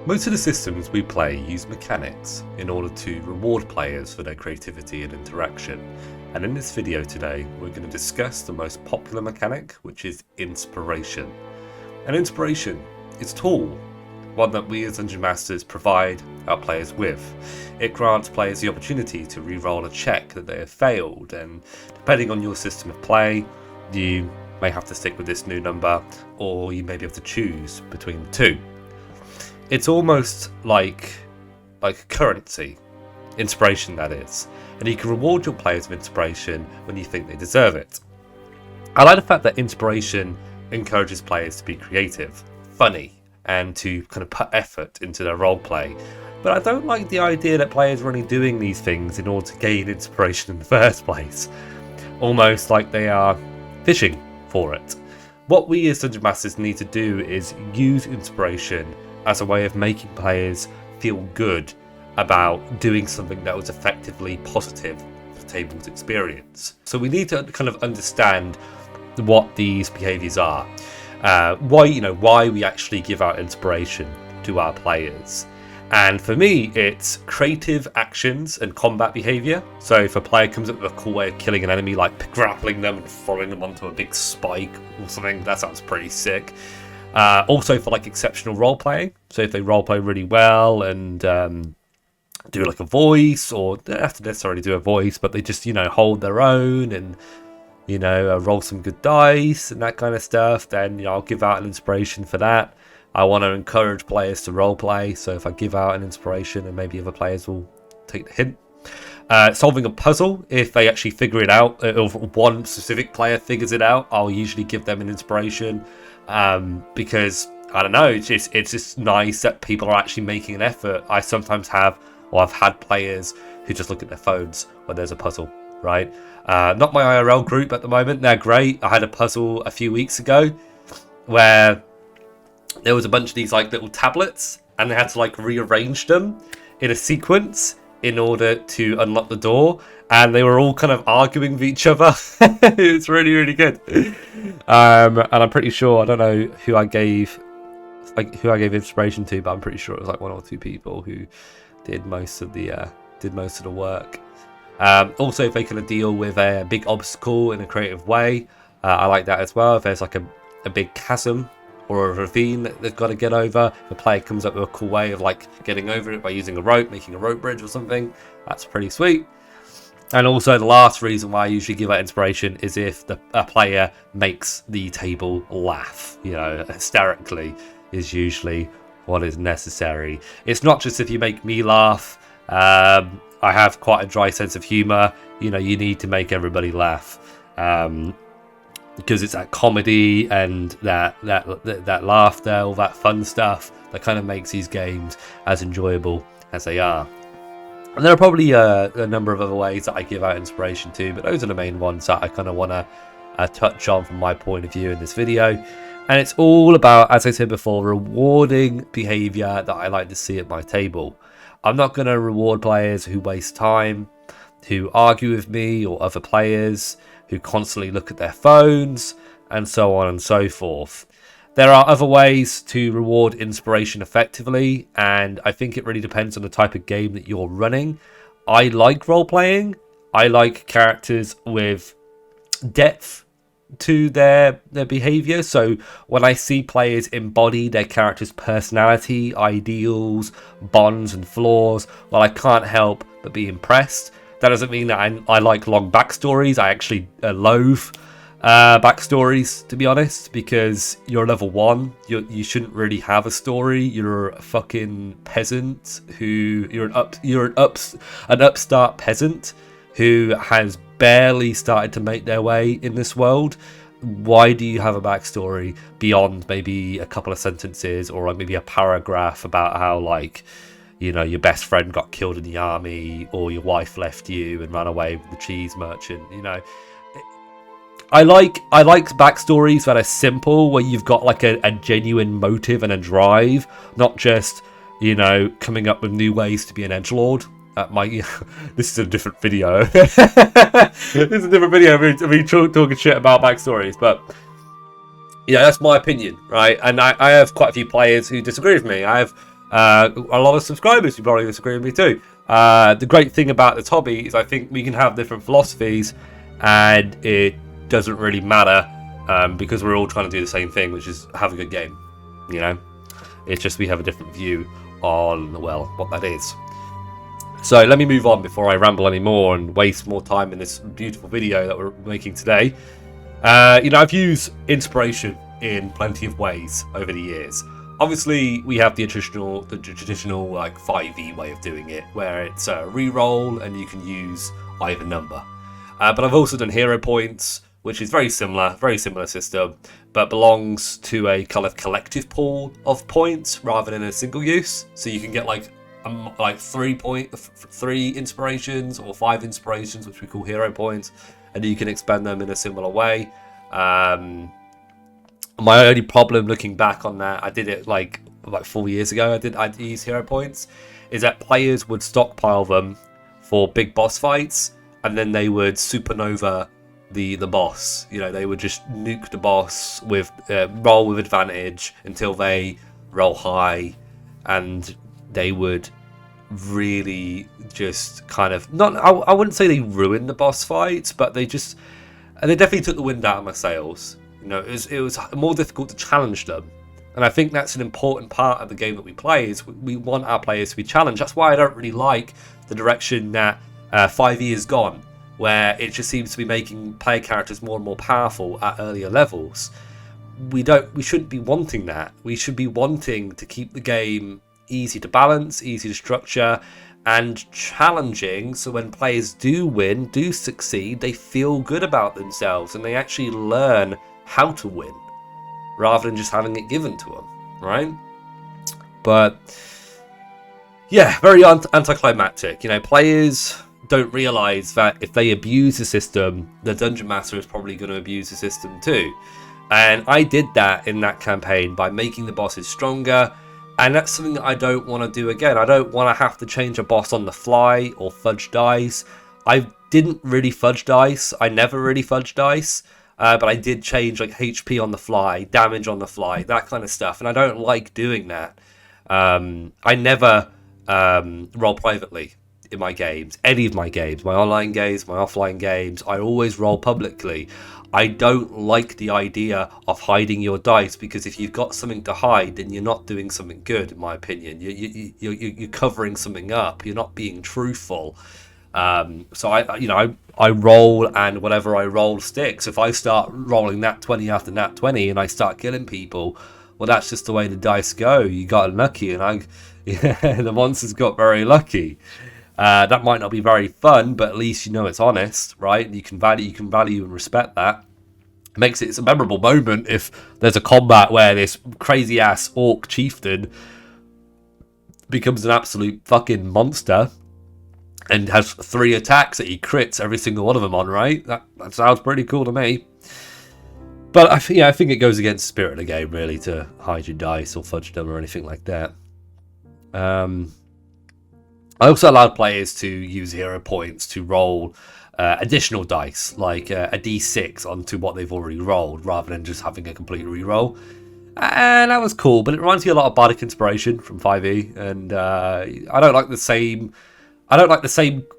Most of the systems we play use mechanics in order to reward players for their creativity and interaction, and in this video today we're going to discuss the most popular mechanic, which is inspiration. And inspiration is a tool, one that we as Dungeon Masters provide our players with. It grants players the opportunity to re-roll a check that they have failed, and depending on your system of play, you may have to stick with this new number, or you may be able to choose between the two. It's almost like currency, inspiration that is, and you can reward your players with inspiration when you think they deserve it. I like the fact that inspiration encourages players to be creative, funny, and to kind of put effort into their roleplay. But I don't like the idea that players are only doing these things in order to gain inspiration in the first place, almost like they are fishing for it. What we as Dungeon Masters need to do is use inspiration as a way of making players feel good about doing something that was effectively positive for the table's experience. So we need to kind of understand what these behaviours are, why we actually give out inspiration to our players. And for me, it's creative actions and combat behaviour. So if a player comes up with a cool way of killing an enemy, like grappling them and throwing them onto a big spike or something, that sounds pretty sick. Also for like exceptional role playing. So if they role play really well and do like a voice, or they don't have to necessarily do a voice, but they just hold their own and roll some good dice and that kind of stuff, then I'll give out an inspiration for that. I want to encourage players to role play, so if I give out an inspiration, and maybe other players will take the hint. Solving a puzzle, if they actually figure it out, if one specific player figures it out, I'll usually give them an inspiration, because I don't know, it's just nice that people are actually making an effort. I've had players who just look at their phones when there's a puzzle, right? Not my IRL group at the moment, they're great. I had a puzzle a few weeks ago where there was a bunch of these like little tablets, and they had to like rearrange them in a sequence in order to unlock the door, and they were all kind of arguing with each other. It was really, really good. And I'm pretty sure, I don't know who I gave inspiration to, but I'm pretty sure it was like one or two people who did most of the work. Also, if they kind of deal with a big obstacle in a creative way, I like that as well. If there's like a big chasm or a ravine that they've got to get over, if a player comes up with a cool way of like getting over it by using a rope, making a rope bridge or something, that's pretty sweet. And also the last reason why I usually give out inspiration is if a player makes the table laugh, hysterically is usually what is necessary. It's not just if you make me laugh. I have quite a dry sense of humour. You need to make everybody laugh. Because it's that comedy and that laughter, all that fun stuff that kind of makes these games as enjoyable as they are. And there are probably a number of other ways that I give out inspiration too, but those are the main ones that I kind of want to touch on from my point of view in this video. And it's all about, as I said before, rewarding behaviour that I like to see at my table. I'm not going to reward players who waste time, who argue with me or other players, who constantly look at their phones, and so on and so forth. There are other ways to reward inspiration effectively, and I think it really depends on the type of game that you're running. I like role-playing. I like characters with depth to their behaviour. So when I see players embody their character's personality, ideals, bonds and flaws, well, I can't help but be impressed. That doesn't mean that I like long backstories. I actually loathe backstories, to be honest, because you're level 1. You shouldn't really have a story. You're a fucking peasant you're an upstart peasant who has barely started to make their way in this world. Why do you have a backstory beyond maybe a couple of sentences or maybe a paragraph about how your best friend got killed in the army, or your wife left you and ran away with the cheese merchant? I like backstories that are simple, where you've got like a genuine motive and a drive, not just coming up with new ways to be an edgelord. This is a different video. This is a different video of me talking shit about backstories, but yeah, that's my opinion, right? And I have quite a few players who disagree with me. I have A lot of subscribers who probably disagree with me too. The great thing about this hobby is I think we can have different philosophies, and it doesn't really matter because we're all trying to do the same thing, which is have a good game. You know, it's just we have a different view on, well, what that is. So let me move on before I ramble anymore and waste more time in this beautiful video that we're making today. You know, I've used inspiration in plenty of ways over the years. Obviously, we have the traditional like 5e way of doing it, where it's a reroll and you can use either number. But I've also done hero points, which is very similar system, but belongs to a kind of collective pool of points rather than a single use. So you can get like 3 inspirations or 5 inspirations, which we call hero points, and you can expend them in a similar way. My only problem looking back on that, I did it like 4 years ago. I used hero points, is that players would stockpile them for big boss fights, and then they would supernova the boss. You know, they would just nuke the boss with roll with advantage until they roll high, and they would really just kind of I wouldn't say they ruined the boss fights, but they definitely took the wind out of my sails. You know, it was more difficult to challenge them, and I think that's an important part of the game that we play. Is we want our players to be challenged. That's why I don't really like the direction that 5e has gone, where it just seems to be making player characters more and more powerful at earlier levels. We shouldn't be wanting that. We should be wanting to keep the game easy to balance, easy to structure, and challenging, so when players do win, do succeed, they feel good about themselves and they actually learn how to win rather than just having it given to them, right? But yeah, very anticlimactic. You know, players don't realize that if they abuse the system, the dungeon master is probably going to abuse the system too. And I did that in that campaign by making the bosses stronger. And that's something that I don't want to do again. I don't want to have to change a boss on the fly or fudge dice. I didn't really fudge dice. I never really fudge dice. But I did change like HP on the fly, damage on the fly, that kind of stuff. And I don't like doing that. I never roll privately in my games. Any of my games, my online games, my offline games, I always roll publicly. I don't like the idea of hiding your dice, because if you've got something to hide, then you're not doing something good, in my opinion. You're covering something up. You're not being truthful. So I roll, and whatever I roll sticks. If I start rolling nat 20 after nat 20 and I start killing people, well, that's just the way the dice go. You got unlucky, and the monsters got very lucky. That might not be very fun, but at least you know it's honest, right? You can value and respect that. It's a memorable moment if there's a combat where this crazy ass orc chieftain becomes an absolute fucking monster and has 3 attacks that he crits every single one of them on, right? That sounds pretty cool to me. But I think it goes against the spirit of the game, really, to hide your dice or fudge them or anything like that. I also allowed players to use hero points to roll additional dice, like a d6 onto what they've already rolled, rather than just having a complete reroll. And that was cool, but it reminds me a lot of Bardic Inspiration from 5e, and I don't like the same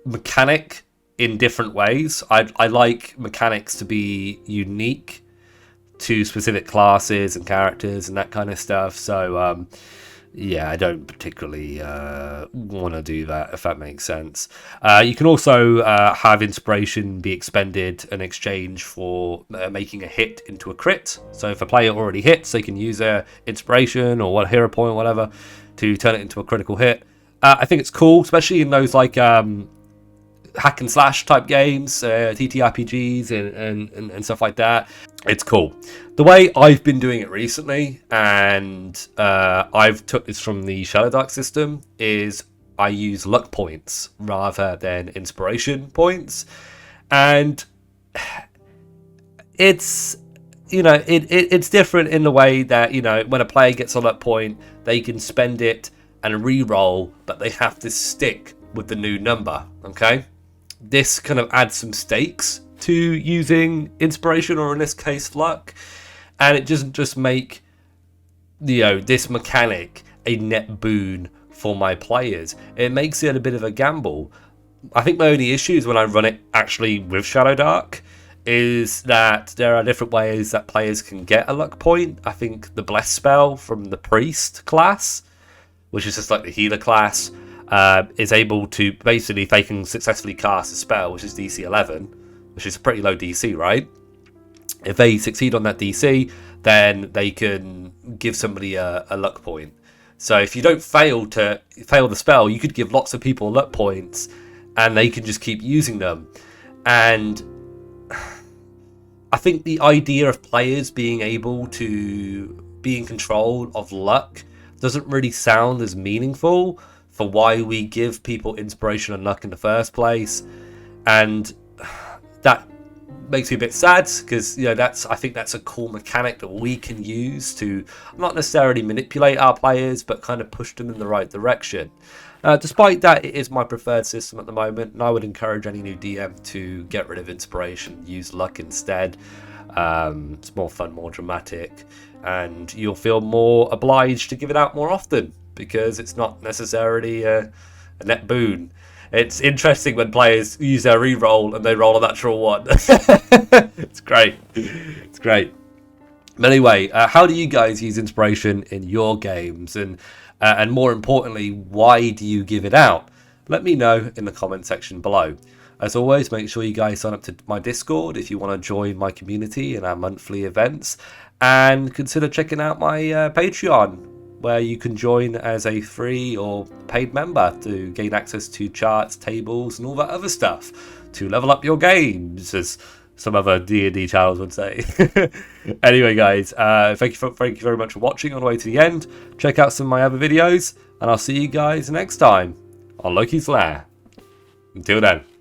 mechanic in different ways. I like mechanics to be unique to specific classes and characters and that kind of stuff. So yeah, I don't particularly want to do that, if that makes sense. You can also have inspiration be expended in exchange for making a hit into a crit. So if a player already hits, they can use their inspiration or what hero point or whatever to turn it into a critical hit. I think it's cool, especially in those like hack and slash type games, ttrpgs and stuff like that. It's cool. The way I've been doing it recently, and I've took this from the Shadow Dark system, is I use luck points rather than inspiration points. And it's, it's different in the way that, when a player gets a luck point, they can spend it and re-roll, but they have to stick with the new number, okay? This kind of adds some stakes to using inspiration, or in this case luck, and it doesn't just make this mechanic a net boon for my players. It makes it a bit of a gamble. I think my only issue is when I run it actually with Shadow Dark is that there are different ways that players can get a luck point. I think the Bless spell from the Priest class, which is just like the healer class, is able to basically, if they can successfully cast a spell, which is DC 11, which is a pretty low DC, right? If they succeed on that DC, then they can give somebody a luck point. So if you don't fail the spell, you could give lots of people luck points, and they can just keep using them. And I think the idea of players being able to be in control of luck doesn't really sound as meaningful for why we give people inspiration and luck in the first place. And that makes me a bit sad, because I think that's a cool mechanic that we can use to not necessarily manipulate our players, but kind of push them in the right direction. Despite that, it is my preferred system at the moment, and I would encourage any new DM to get rid of inspiration, use luck instead. It's more fun, more dramatic, and you'll feel more obliged to give it out more often, because it's not necessarily a net boon. It's interesting when players use their reroll and they roll a natural one. It's great. It's great. But anyway, how do you guys use inspiration in your games? And more importantly, why do you give it out? Let me know in the comment section below. As always, make sure you guys sign up to my Discord if you want to join my community in our monthly events. And consider checking out my Patreon, where you can join as a free or paid member to gain access to charts, tables, and all that other stuff to level up your games, as some other D&D channels would say. Anyway, guys, thank you very much for watching all the way to the end. Check out some of my other videos, and I'll see you guys next time on Loki's Lair. Until then.